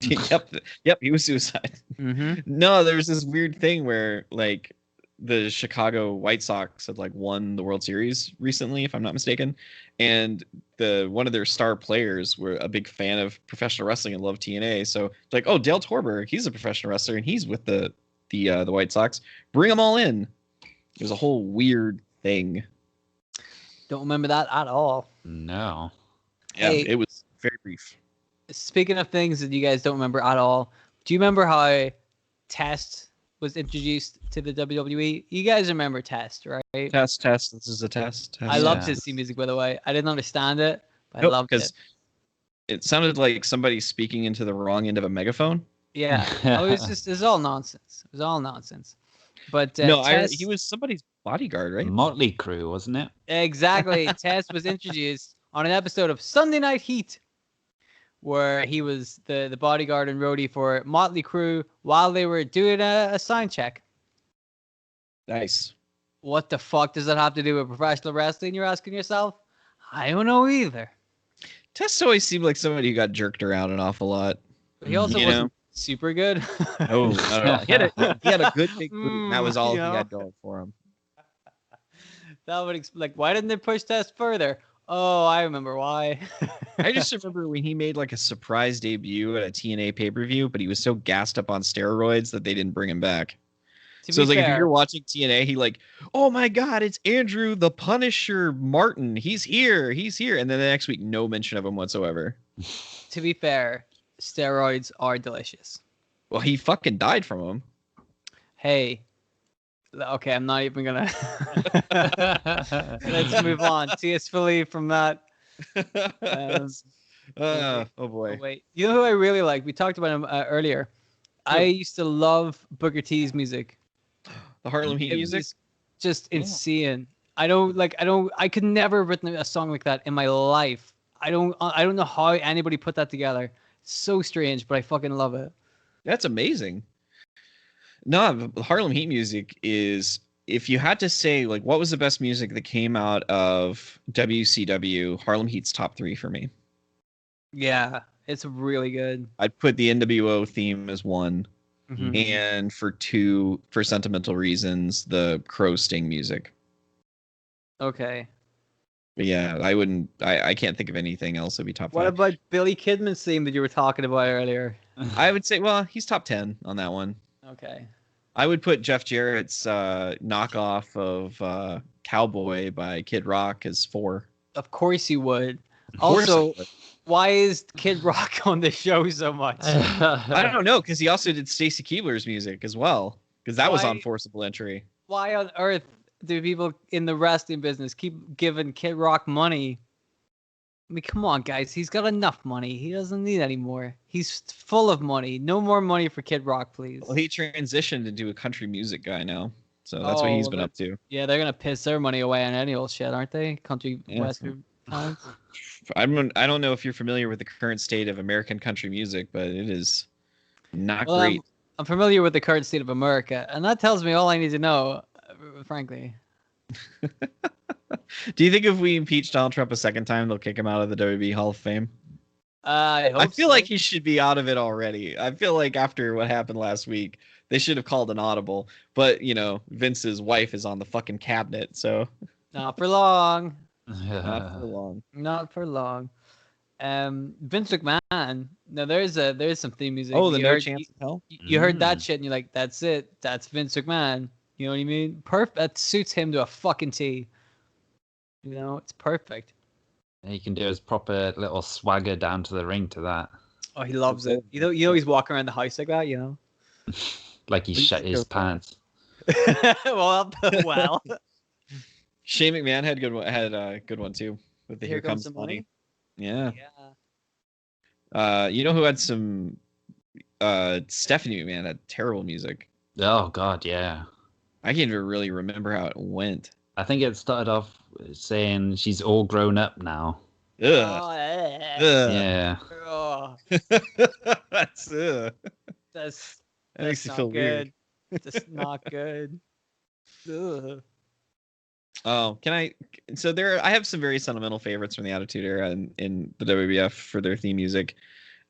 Yep, he was Suicide. Mm-hmm. No, there's this weird thing where like the Chicago White Sox had like won the World Series recently, if I'm not mistaken, and one of their star players were a big fan of professional wrestling and loved TNA. So it's like, oh, Dale Torberg, he's a professional wrestler and he's with the White Sox. Bring them all in. It was a whole weird thing. Don't remember that at all. No. Yeah, it was very brief. Speaking of things that you guys don't remember at all, do you remember how Test was introduced to the WWE? You guys remember Test, right? Test. This is a test. I loved his theme music, by the way. I didn't understand it, but I loved it. It sounded like somebody speaking into the wrong end of a megaphone. Yeah. It was all nonsense. It was all nonsense. But he was somebody's bodyguard, right? Motley Crue, wasn't it? Exactly. Test was introduced on an episode of Sunday Night Heat, where he was the bodyguard and roadie for Motley Crue while they were doing a sound check. Nice. What the fuck does that have to do with professional wrestling, you're asking yourself? I don't know either. Test always seemed like somebody who got jerked around an awful lot. But he also wasn't super good. Oh, no. He had a good big boot. That was all he had going for him. That would why didn't they push Test further? Oh, I remember why. I just remember when he made like a surprise debut at a TNA pay-per-view, but he was so gassed up on steroids that they didn't bring him back. So it's like, if you're watching TNA, he like, oh my God, it's Andrew the Punisher Martin. He's here. And then the next week, no mention of him whatsoever. To be fair, steroids are delicious. Well, he fucking died from them. Hey, Okay, I'm not even gonna. Let's move on. Tastefully from that. Oh Oh boy. wait, you know who I really like? We talked about him earlier. I used to love Booker T's music. The Harlem Heat It music. was just insane. I could never have written a song like that in my life. I don't know how anybody put that together. It's so strange, but I fucking love it. That's amazing. No, the Harlem Heat music is, if you had to say like what was the best music that came out of WCW, Harlem Heat's top 3 for me. Yeah, it's really good. I'd put the NWO theme as 1, Mhm. and for 2, for sentimental reasons, the Crow Sting music. Okay. But yeah, I can't think of anything else that'd be top 5. What about Billy Kidman's theme that you were talking about earlier? I would say, well, he's top 10 on that one. Okay. I would put Jeff Jarrett's knockoff of Cowboy by Kid Rock as 4. Of course you would. course I Also, would. why is Kid Rock on the show so much? I don't know, because he also did Stacy Keibler's music as well, because that was Why- on Forcible Entry. Why on earth do people in the wrestling business keep giving Kid Rock money? I mean, come on, guys. He's got enough money. He doesn't need any more. He's full of money. No more money for Kid Rock, please. Well, he transitioned into a country music guy now, so that's what he's been up to. Yeah, they're gonna piss their money away on any old shit, aren't they? Country Yeah. western talents. I don't know if you're familiar with the current state of American country music, but it is not Well, great. I'm familiar with the current state of America, and that tells me all I need to know, frankly. Do you think if we impeach Donald Trump a second time, they'll kick him out of the WWE Hall of Fame? I feel like he should be out of it already. I feel like after what happened last week, they should have called an audible. But, you know, Vince's wife is on the fucking cabinet, so Not for long. not for long. Not for long. Vince McMahon. Now there's some theme music. Oh, the You No heard- Chance in Hell? You heard that shit and you're like, that's it. That's Vince McMahon. You know what I mean? That suits him to a fucking T. You know, it's perfect. He can do his proper little swagger down to the ring to that. Oh, he loves it. You know he's walking around the house like that, you know? Like he shut his pants. well. Shane McMahon had a good one too with the Here Comes the Money. Yeah. You know who had some Stephanie McMahon had terrible music. Oh god, yeah. I can't even really remember how it went. I think it started off saying she's all grown up now. Ugh. Oh, Yeah. oh, That's that makes you not feel good. weird. That's not good. Ugh. Oh, I have some very sentimental favorites from the Attitude Era in the WWF for their theme music,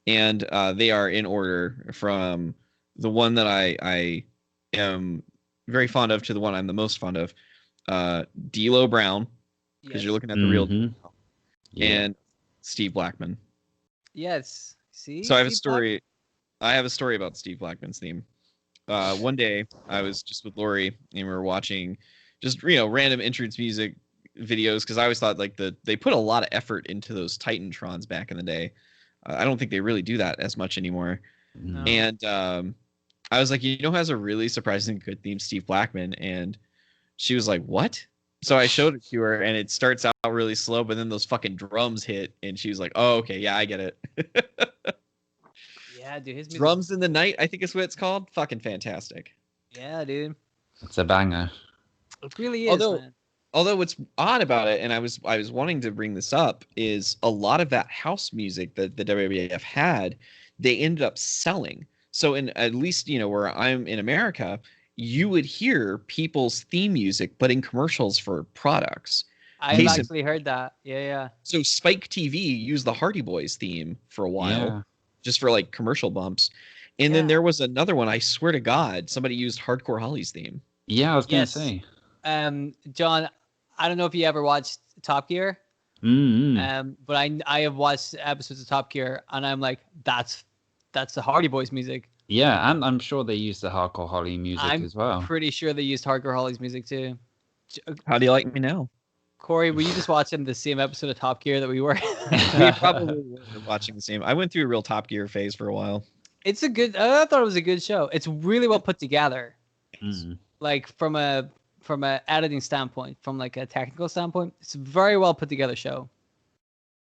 and they are in order from the one that I am very fond of to the one I'm the most fond of. D'Lo Brown, because you're looking at the real, and Steve Blackman. Yes. See. So I have a Steve story. I have a story about Steve Blackman's theme. One day I was just with Lori and we were watching just random entrance music videos, because I always thought like they put a lot of effort into those Titantrons back in the day. I don't think they really do that as much anymore. No. And I was like, who has a really surprisingly good theme? Steve Blackman. And she was like, what? So I showed it to her, and it starts out really slow, but then those fucking drums hit, and she was like, oh, okay, yeah, I get it. Yeah, dude. His music. Drums in the Night, I think is what it's called. Fucking fantastic. Yeah, dude. It's a banger. It really is, man. Although what's odd about it, and I was wanting to bring this up, is a lot of that house music that the WWF had, they ended up selling. So in at least where I'm in America, you would hear people's theme music, but in commercials for products. I've actually heard that. Yeah. So Spike TV used the Hardy Boys theme for a while, just for like commercial bumps. And then there was another one, I swear to God, somebody used Hardcore Holly's theme. Yeah, I was going to say. John, I don't know if you ever watched Top Gear. But I have watched episodes of Top Gear, and I'm like, that's the Hardy Boys music. Yeah, and I'm sure they used the Hardcore Holly music as well. I'm pretty sure they used Hardcore Holly's music too. How do you like me now? Corey, were you just watching the same episode of Top Gear that we were? We probably were watching the same. I went through a real Top Gear phase for a while. I thought it was a good show. It's really well put together. like from a editing standpoint, from like a technical standpoint, it's a very well put together show.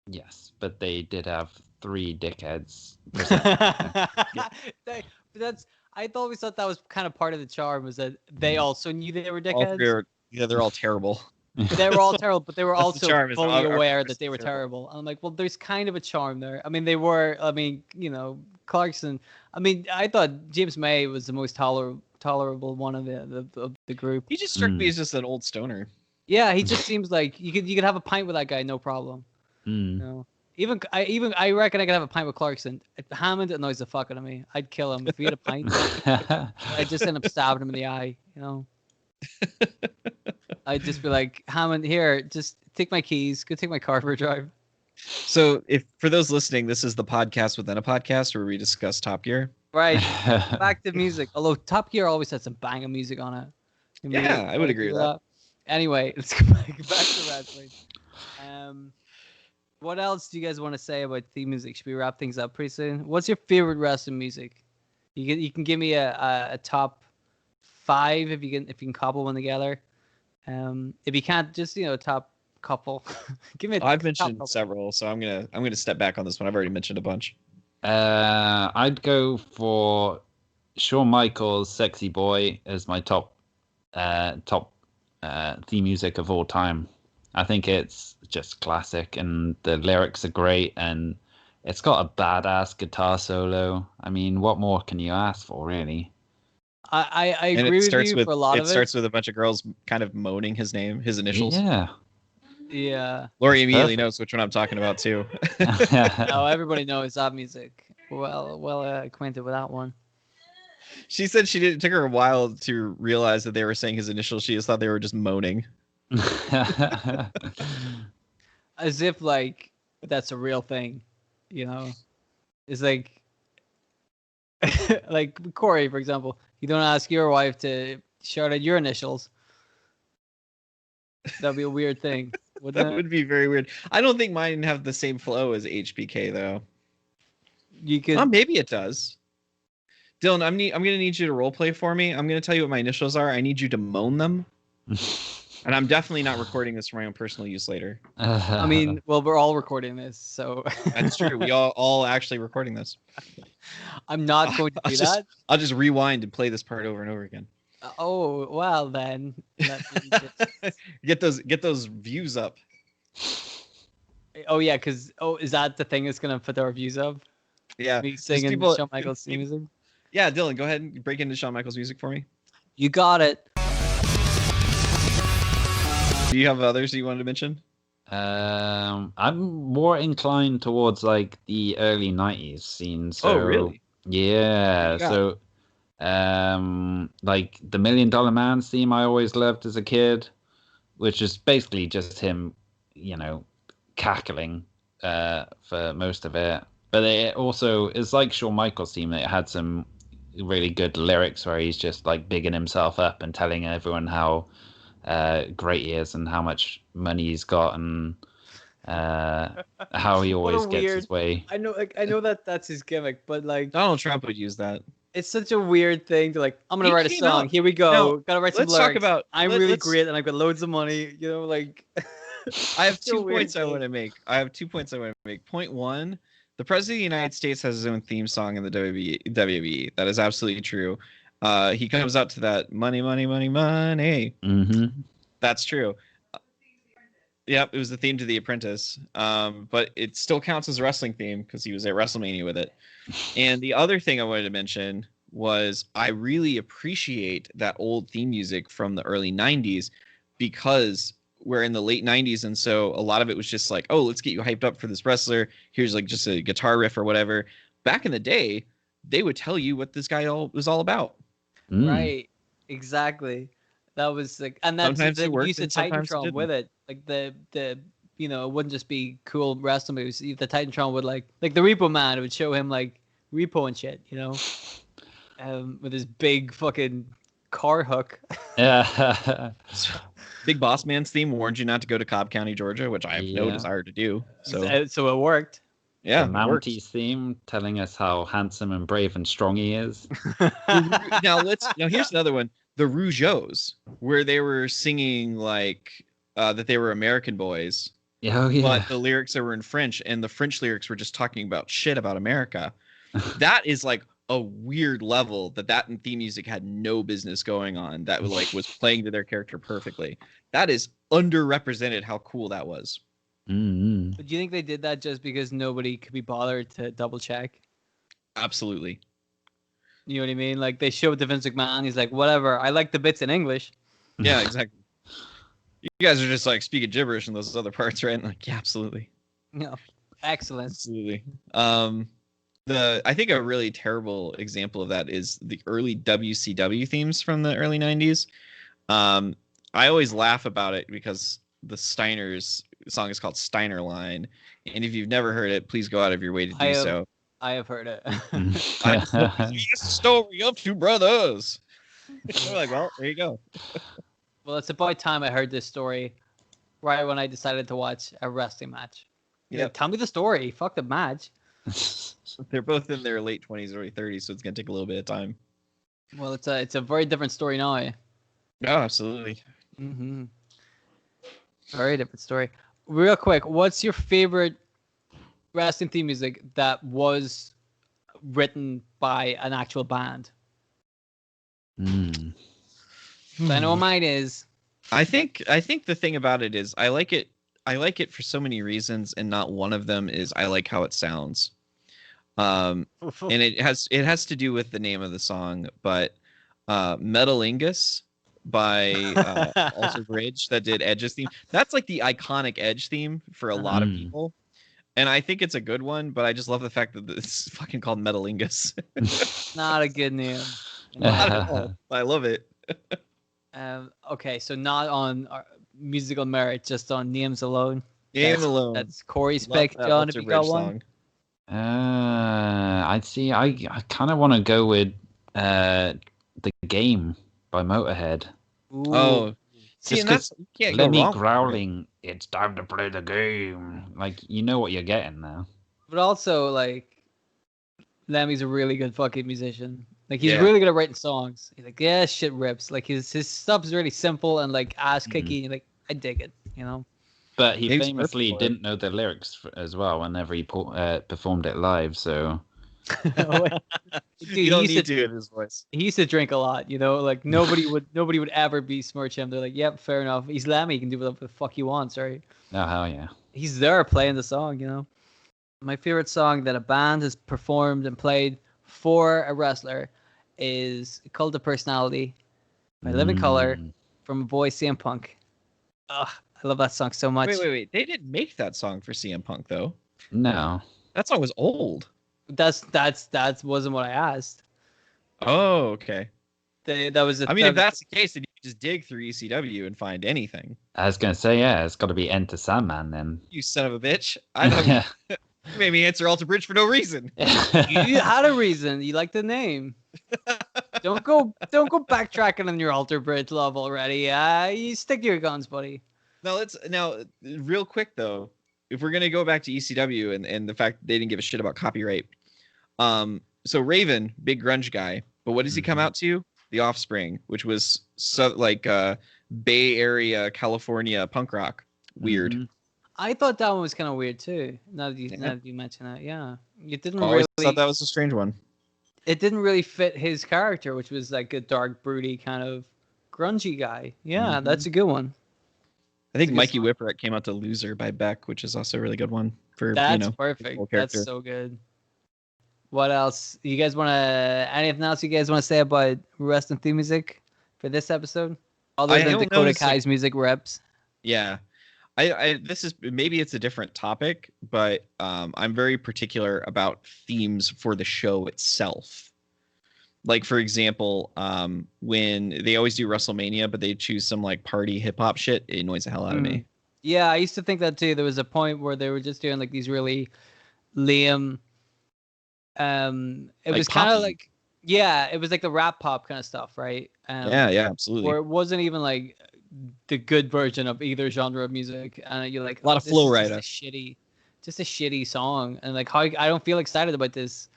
Yes, but they did have 3 dickheads. I always thought that was kind of part of the charm, was that they also knew they were All three dickheads. are, they're all terrible. They were all terrible, but they were That's the also charm, is fully our aware person that they were is terrible. terrible. I'm like, well, there's kind of a charm there. I mean, they were. I mean, Clarkson. I mean, I thought James May was the most tolerable one of the group. He just struck me as just an old stoner. Yeah, he just seems like you could have a pint with that guy, no problem. I reckon I could have a pint with Clarkson. Hammond annoys the fuck out of me. I'd kill him if we had a pint. I'd just end up stabbing him in the eye. I'd just be like, Hammond, here, just take my keys, go take my car for a drive. So, if for those listening, this is the podcast within a podcast where we discuss Top Gear. Right. Back to music. Although Top Gear always had some banging music on it. Yeah, I would agree with that. Anyway, let's go back to wrestling. What else do you guys want to say about theme music? Should we wrap things up pretty soon? What's your favorite wrestling music? You can give me a top 5 if you can cobble one together. If you can't, just top couple. Give me. I've mentioned several, so I'm gonna step back on this one. I've already mentioned a bunch. I'd go for Shawn Michaels' "Sexy Boy" as my top theme music of all time. I think it's just classic, and the lyrics are great, and it's got a badass guitar solo. I mean, what more can you ask for, really? I agree with you for a lot of it. It starts with a bunch of girls kind of moaning his name, his initials. Yeah. Lori immediately knows which one I'm talking about too. Oh, everybody knows that music. Well acquainted with that one. She said it took her a while to realize that they were saying his initials. She just thought they were just moaning. As if like that's a real thing, It's like like Corey, for example. You don't ask your wife to shout out your initials. That'd be a weird thing. That would be very weird. I don't think mine have the same flow as HBK though. You could. Oh, maybe it does. Dylan, I'm gonna need you to role play for me. I'm gonna tell you what my initials are. I need you to moan them. And I'm definitely not recording this for my own personal use later. I mean, well, we're all recording this, so that's true. We all actually recording this. I'm not going to do that. I'll just rewind and play this part over and over again. Oh well, then get those views up. Oh yeah, because is that the thing that's gonna put our views up? Yeah, me singing Shawn Michaels music. Yeah, Dylan, go ahead and break into Shawn Michaels music for me. You got it. Do you have others that you wanted to mention? I'm more inclined towards like the early 90s scene. So, oh, really? Yeah. So, like the $1 Million Man theme I always loved as a kid, which is basically just him, cackling for most of it. But it also is like Shawn Michaels' theme. It had some really good lyrics where he's just like bigging himself up and telling everyone how great he is and how much money he's got and how he always gets his way. I know that's his gimmick, but like Donald Trump would use that. It's such a weird thing to like. I'm gonna write a song. Here we go. No, gotta write some let's lyrics. Talk about. I'm really great and I've got loads of money. Like. I have 2 points I want to make. Point 1. The President of the United States has his own theme song in the WWE. That is absolutely true. He comes out to that money, money, money, money. Mm-hmm. That's true. Yep, it was the theme to The Apprentice. But it still counts as a wrestling theme because he was at WrestleMania with it. And the other thing I wanted to mention was I really appreciate that old theme music from the early 90s because we're in the late 90s, and so a lot of it was just like, oh, let's get you hyped up for this wrestler. Here's like just a guitar riff or whatever. Back in the day, they would tell you what this guy was all about. Right, exactly. That was like, and that's sometimes the it worked, use of Titantron with it. Like the it wouldn't just be cool wrestling moves. The Titantron would like the Repo Man. It would show him like repo and shit, with his big fucking car hook. Yeah. Big Boss Man's theme warned you not to go to Cobb County, Georgia, which I have no desire to do. So it worked. Yeah, the Mounties theme telling us how handsome and brave and strong he is. Now here's another one. the Rougeaus, where they were singing like that they were American boys, Oh yeah. but the lyrics that were in French, and the French lyrics were just talking about shit about America. That is like a weird level that theme music had no business going on. That was playing to their character perfectly. That is underrepresented. How cool that was. Mm-hmm. But do you think they did that just because nobody could be bothered to double check? Absolutely. You know what I mean? Like they showed it to Vince McMahon. He's like, whatever. I like the bits in English. Yeah, exactly. You guys are just like speaking gibberish in those other parts, right? And like, yeah, absolutely. No, excellent. Absolutely. I think a really terrible example of that is the early WCW themes from the early 90s. I always laugh about it because the Steiner's song is called Steiner Line, and if you've never heard it, please go out of your way to do so. I have heard it. It's the story of two brothers. We're like, well, there you go. Well, it's about time I heard this story right when I decided to watch a wrestling match. Yeah. Tell me the story. Fuck the match. They're both in their late 20s, early 30s, so it's gonna take a little bit of time. Well, it's a very different story now. Oh, absolutely. Mm-hmm. Very different story. Real quick, what's your favorite wrestling theme music that was written by an actual band? So I know what mine is. I think the thing about it is I like it for so many reasons, and not one of them is I like how it sounds. And it has to do with the name of the song, but Metalingus by Alter Bridge that did Edge's theme. That's like the iconic Edge theme for a lot of people. And I think it's a good one, but I just love the fact that it's fucking called Metalingus. Not a good name. Not at all. I love it. Okay, so not on musical merit, just on names alone. Name alone. That's Corey's Love pick, that John, Alter if you got Bridge one. song. I'd see. I kind of want to go with The Game by Motorhead. Ooh. Oh, see, Just and that's you can't go Lemmy wrong. growling, "It's time to play the game." Like, you know what you're getting now. But also, like, Lemmy's a really good fucking musician. Like, he's Yeah. really good at writing songs. He's like, yeah, shit rips. Like, his stuff's really simple and, like, ass-kicky. Like, I dig it, you know? But he He's famously perfect for it. didn't know the lyrics as well whenever he performed it live. So Dude, You don't he need used to in his voice. he used to drink a lot, you know? Like, nobody would ever besmirch him. They're like, yep, fair enough. He's Lemmy. He can do whatever the fuck he wants, right? oh hell yeah. He's there playing the song, you know? My favorite song that a band has performed and played for a wrestler is Cult of Personality by Living Colour from a boy CM Punk. Ugh, I love that song so much. Wait. They didn't make that song for CM Punk though. No. That song was old. That wasn't what I asked. Oh, okay. That was. I mean, if that's the case, then you can just dig through ECW and find anything. I was gonna say, yeah, it's got to be Enter Sandman then. You son of a bitch! I don't. You made me answer Alter Bridge for no reason. You had a reason. You like the name. Don't go backtracking on your Alter Bridge love already. You stick to your guns, buddy. Now real quick though, if we're gonna go back to ECW and the fact that they didn't give a shit about copyright, so Raven, big grunge guy, but what does he come out to? The Offspring, which was Bay Area, California punk rock. Weird. Mm-hmm. I thought that one was kind of weird too. Now that you mention that, yeah, it didn't I always really. thought that was a strange one. It didn't really fit his character, which was like a dark, broody kind of grungy guy. Yeah, that's a good one. I think It's a good Mikey song. Whipwreck came out to Loser by Beck, which is also a really good one for That's perfect. full That's character. so good. What else? You guys want to? Anything else you guys want to say about wrestling theme music for this episode? Other I than don't Dakota know, it's like- Kai's music reps. Yeah. This is maybe it's a different topic, but I'm very particular about themes for the show itself. Like, for example, when they always do WrestleMania, but they choose some like party hip hop shit, it annoys the hell out of me. Yeah, I used to think that too. There was a point where they were just doing like these really lame. It Like was kind of poppy. like, yeah, it was like the rap pop kind of stuff, right? Yeah, absolutely. Where it wasn't even like the good version of either genre of music, and you're like, A lot of this Flow is Rida. just a shitty song, and like how I don't feel excited about this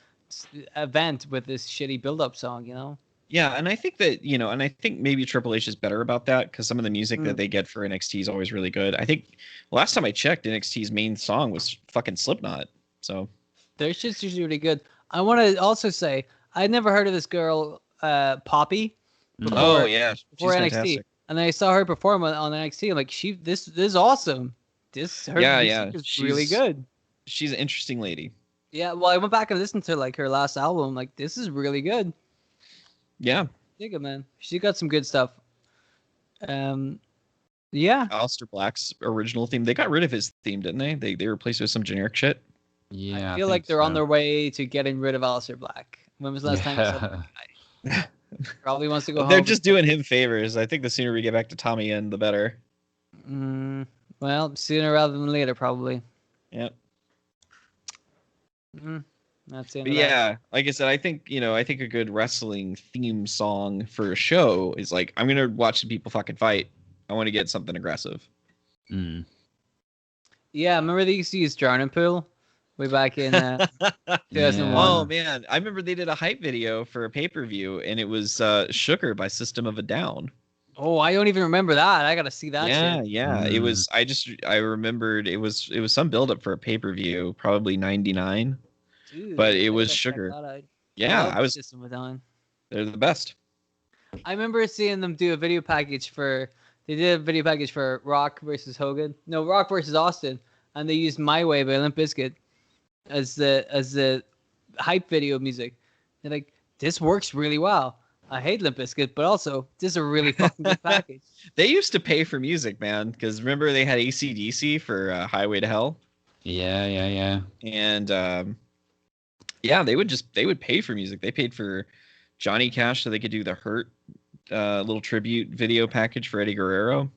event with this shitty build-up song, you know? Yeah, and I think that, and I think maybe Triple H is better about that because some of the music that they get for NXT is always really good. I think last time I checked, NXT's main song was fucking Slipknot. So Their shit's usually really good. I want to also say I'd never heard of this girl, Poppy, oh before yeah, before she's NXT, fantastic. and then I saw her perform on NXT. I'm like, this is awesome. Her music is really good. She's an interesting lady. Yeah, well, I went back and listened to like her last album. Like, this is really good. Yeah. Dig it, man. She got some good stuff. Yeah. Aleister Black's original theme. They got rid of his theme, didn't they? They replaced it with some generic shit. Yeah, I feel like they're on their way to getting rid of Aleister Black. When was the last time you saw that guy? Probably wants to go home. They're just doing him favors. I think the sooner we get back to Tommy End, the better. Well, sooner rather than later, probably. Yep. That's it. But yeah, like I said, I think a good wrestling theme song for a show is like, I'm gonna watch some people fucking fight. I want to get something aggressive. Yeah, remember they used to use Jarnon Pool way back in 2001. Oh man, I remember they did a hype video for a pay-per-view, and it was Sugar by System of a Down. Oh, I don't even remember that. I gotta see that. Yeah, shit. yeah. It was. I remembered it was some build-up for a pay-per-view, probably '99. Dude, but it was Sugar. Yeah, I was. System of a Down. They're the best. I remember seeing them do a video package for. They did a video package for Rock versus Hogan. No, Rock versus Austin, and they used "My Way" by Limp Bizkit as the hype video music. They're like, this works really well. I hate Limp Bizkit, but also this is a really fucking good package. They used to pay for music, man, because remember they had AC/DC for Highway to Hell. Yeah. And yeah, they would pay for music. They paid for Johnny Cash so they could do the Hurt little tribute video package for Eddie Guerrero.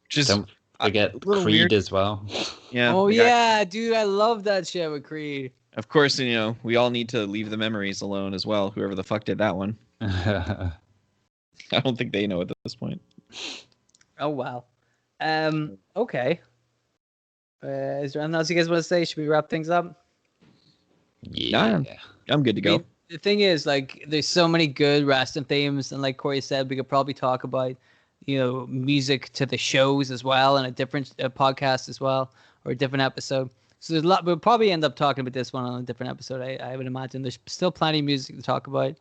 Just don't forget Creed weird as well. Yeah. Oh yeah, dude, I love that shit with Creed. Of course, we all need to leave the memories alone as well. Whoever the fuck did that one. I don't think they know at this point. Oh wow. Okay. Is there anything else you guys want to say? Should we wrap things up? Yeah. I'm good to go. The thing is, like, there's so many good wrestling themes, and like Corey said, we could probably talk about, music to the shows as well, and a different podcast as well, or a different episode. So there's a lot. We'll probably end up talking about this one on a different episode. I would imagine there's still plenty of music to talk about.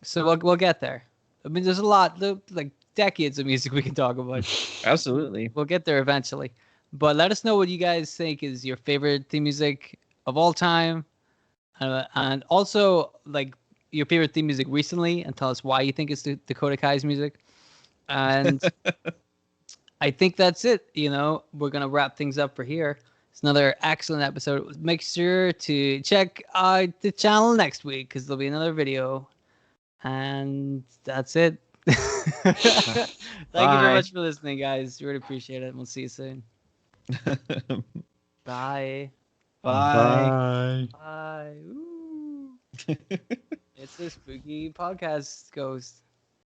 So we'll get there. I mean, there's a lot, like decades of music we can talk about. Absolutely. We'll get there eventually. But let us know what you guys think is your favorite theme music of all time. And also, like, your favorite theme music recently, and tell us why you think it's Dakota Kai's music. And I think that's it. We're going to wrap things up for here. It's another excellent episode. Make sure to check out the channel next week because there'll be another video. And that's it. Thank you very much for listening, guys. Really appreciate it. We'll see you soon. Bye. Bye. Bye. Ooh. It's a spooky podcast ghost.